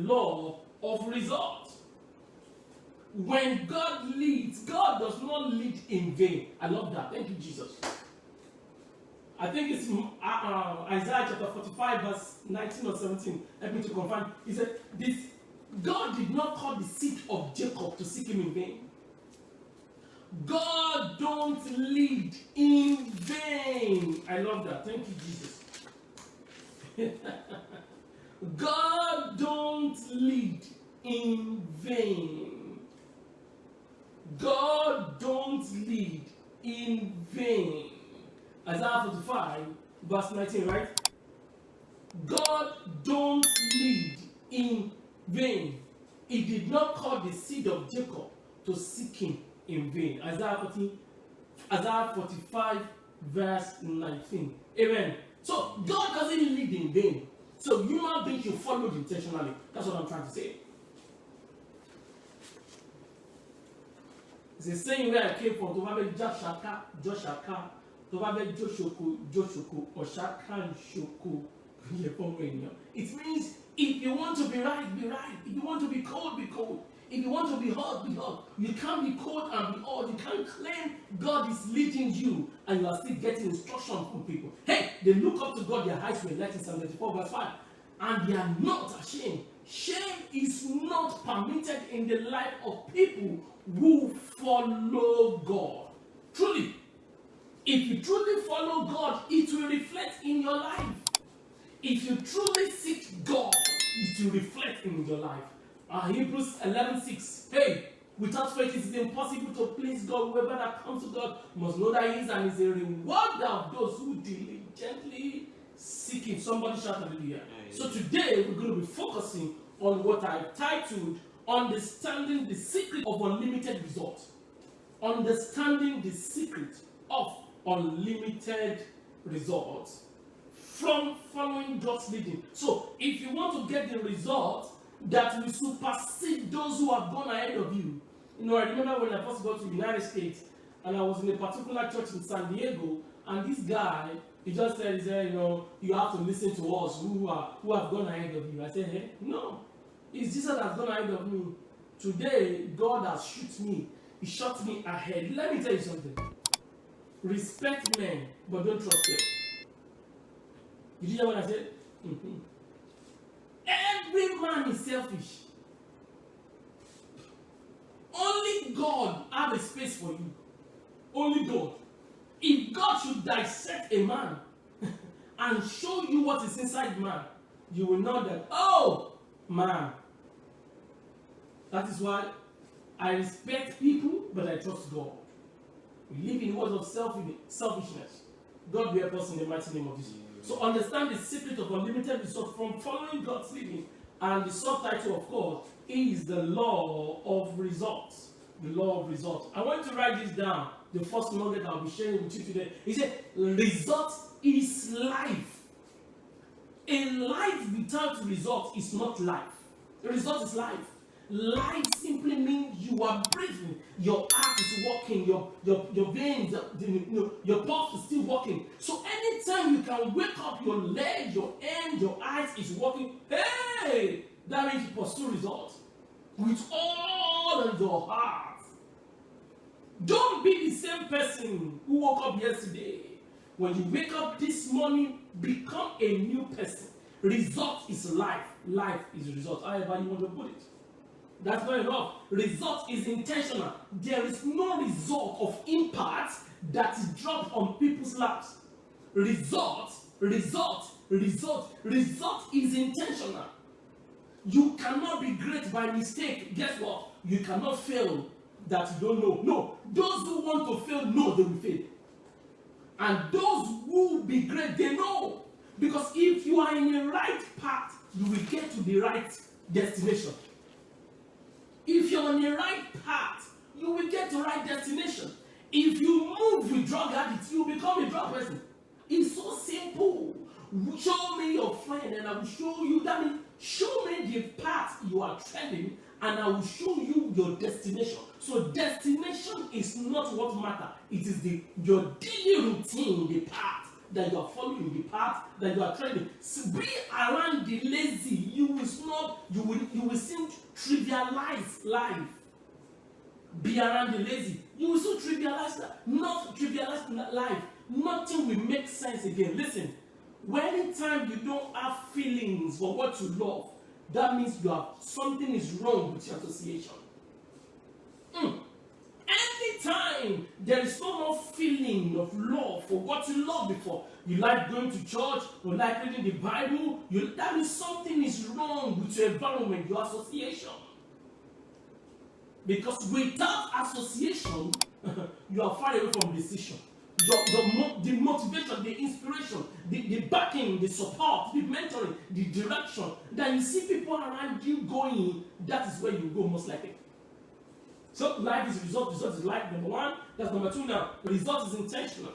law of results. When God leads, God does not lead in vain. I love that. Thank you, Jesus. I think it's Isaiah chapter 45, verse 19 or 17. Let me to confirm. He said, God did not call the seed of Jacob to seek him in vain. God don't lead in vain. I love that. Thank you, Jesus. God don't lead in vain. God don't lead in vain. Isaiah 45, verse 19, right? God don't lead in vain. He did not call the seed of Jacob to seek him in vain. Isaiah 45, verse 19. Amen. So God doesn't lead in vain. So human beings should follow intentionally. That's what I'm trying to say. It's the same way I came from. To have a Joshaka, to have a Joshoku, or Shakan Shoku. It means if you want to be right, be right. If you want to be cold, be cold. If you want to be hot, be hot. You can't be cold and be hot. You can't claim God is leading you and you are still getting instruction from people. Hey, they look up to God, their eyes were light in Psalm 34, verse 5. And they are not ashamed. Shame is not permitted in the life of people who follow God. Truly, if you truly follow God, it will reflect in your life. If you truly seek God, it will reflect in your life. Hebrews 11:6. Hey, without faith it is impossible to please God. Whoever that comes to God must know that He is and is a rewarder of those who diligently seek Him. Somebody shout hallelujah. So today we're going to be focusing on what I've titled Understanding the Secret of Unlimited Results. Understanding the secret of unlimited results from following God's leading. So if you want to get the results that will supersede those who have gone ahead of you. You know, I remember when I first got to the United States and I was in a particular church in San Diego, and this guy, he just said, you know, you have to listen to us who have gone ahead of you. I said, hey, no, it's Jesus that has gone ahead of me. Today, God has shot me. He shot me ahead. Let me tell you something. Respect men, but don't trust them. Did you hear what I said? Mm-hmm. Every man is selfish. Only God has a space for you. Only God. If God should dissect a man and show you what is inside man, you will know that, oh, man. That is why I respect people, but I trust God. We live in the world of selfishness. God will help us in the mighty name of Jesus. So understand the secret of unlimited results from following God's leading. And the subtitle, of course, is the law of results. The law of results. I want to write this down. The first nugget I'll be sharing with you today. He said, results is life. A life without results is not life. The result is life. Life simply means you are breathing. Your heart is working. Your veins, your pulse is still working. So anytime you can wake up, your leg, your hand, your eyes is working. Hey, that means you pursue results with all of your heart. Don't be the same person who woke up yesterday. When you wake up this morning, become a new person. Result is life. Life is result. However you want to put it. That's not enough. Result is intentional. There is no result of impact that is dropped on people's laps. Result is intentional. You cannot be great by mistake. Guess what? You cannot fail that you don't know. No. Those who want to fail know they will fail. And those who will be great, they know. Because if you are in the right path, you will get to the right destination. If you're on the right path, you will get to the right destination. If you move with drug addicts, you become a drug person. It's so simple. Show me your friend and I will show you. That means show me the path you are treading and I will show you your destination. So destination is not what matters. It is your daily routine, the path that you are following the path, that you are training. So be around the lazy. You will seem to trivialize life. Be around the lazy. You will still trivialize that. Not trivialize life. Nothing will make sense again. Listen, anytime you don't have feelings for what you love, that means something is wrong with your association. Anytime there is no more feeling of love for what you loved before, you like going to church, you like reading the Bible, that means something is wrong with your environment, your association. Because without association, you are far away from decision. The motivation, the inspiration, the backing, the support, the mentoring, the direction that you see people around you going, that is where you go most likely. So life is result is life, number one. That's number two now. Result is intentional.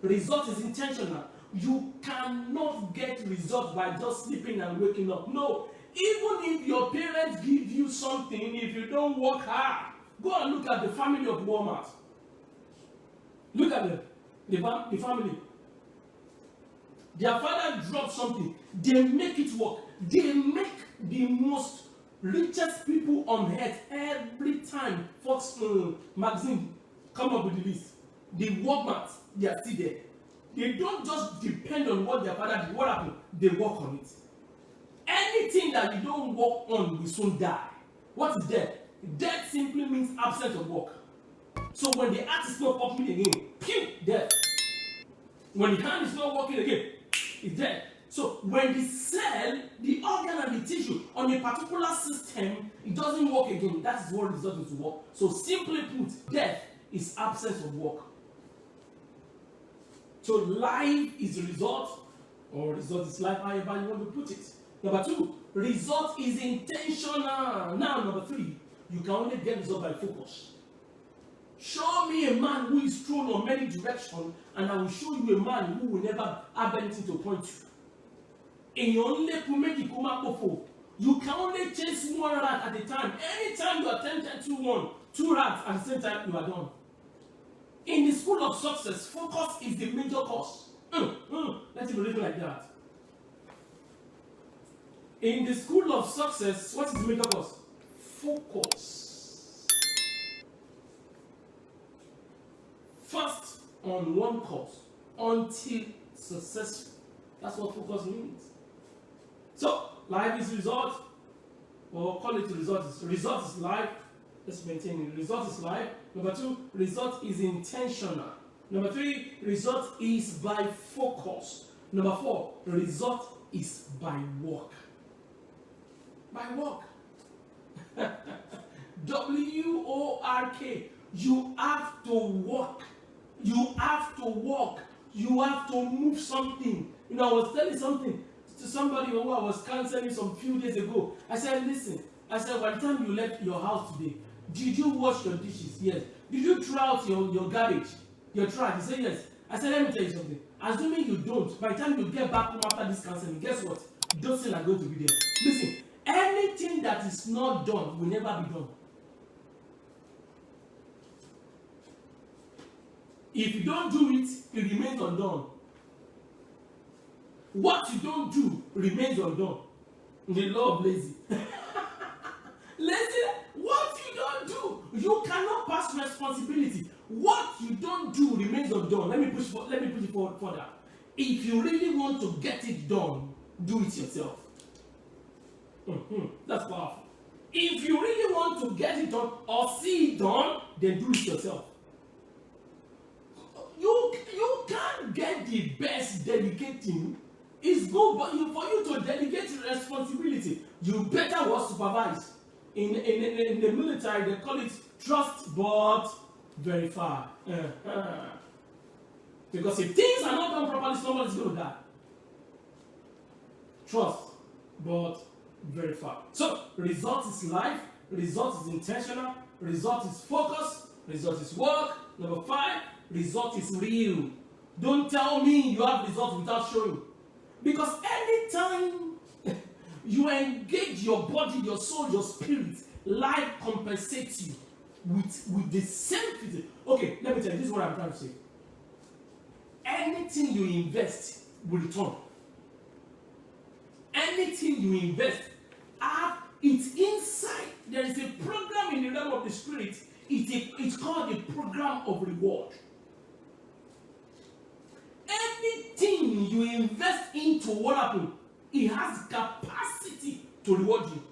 Result is intentional. You cannot get results by just sleeping and waking up. No. Even if your parents give you something, if you don't work hard, go and look at the family of Walmart. Look at the family. Their father dropped something. They make it work. They make the most richest people on earth every time Fox magazine come up with the list. The Walmart, they are still there. They don't just depend on what their father did. What happened? They work on it. Anything that you don't work on will soon die. What is death? Death simply means absence of work. So when the heart is not pumping again, pew, death. When the hand is not working again, it's death. So when the cell, the organ and the tissue on a particular system, it doesn't work again, that is what results into work. So simply put, death is absence of work. So life is a result, or result is life, however you want to put it. Number two, result is intentional. Now, number three, you can only get result by focus. Show me a man who is thrown on many directions, and I will show you a man who will never have anything to point to. You can only chase one rat at a time. Anytime you attempt to two rats at the same time, you are done. In the school of success, focus is the major cause. Let it be written like that. In the school of success, what is the major cause? Focus. First on one course until successful. That's what focus means. So, life is result, or call it result. Result is life. Let's maintain it. Result is life. Number two, result is intentional. Number three, result is by focus. Number four, result is by work. By work. W-O-R-K. You have to work. You have to work. You have to move something. I was telling something to somebody who I was counseling some few days ago. I said, listen, by the time you left your house today, did you wash your dishes? Yes. Did you throw out your garbage, your trash? He said, yes. I said, let me tell you something. Assuming you don't, by the time you get back home after this counseling, guess what? Those things are going to be there. Listen, anything that is not done will never be done. If you don't do it, it remains undone. What you don't do remains undone. The law of lazy. Lazy, what you don't do, you cannot pass responsibility. What you don't do remains undone. Let me push it forward further. If you really want to get it done, do it yourself. That's powerful. If you really want to get it done or see it done, then do it yourself. You can't get the best delegating. It's good for you to delegate responsibility. You better was supervise. In the military, they call it trust but verify. Because if things are not done properly, somebody's going to die. Trust but verify. So, result is life, result is intentional, result is focus, result is work. Number 5, result is real. Don't tell me you have results without showing. Because anytime you engage your body, your soul, your spirit, life compensates you with the same feeling. Okay, let me tell you, this is what I'm trying to say. anything you invest will return. Anything you invest, it's inside. There is a program in the realm of the spirit. It's called the program of reward. Anything you invest into, what happens? It has capacity to reward you.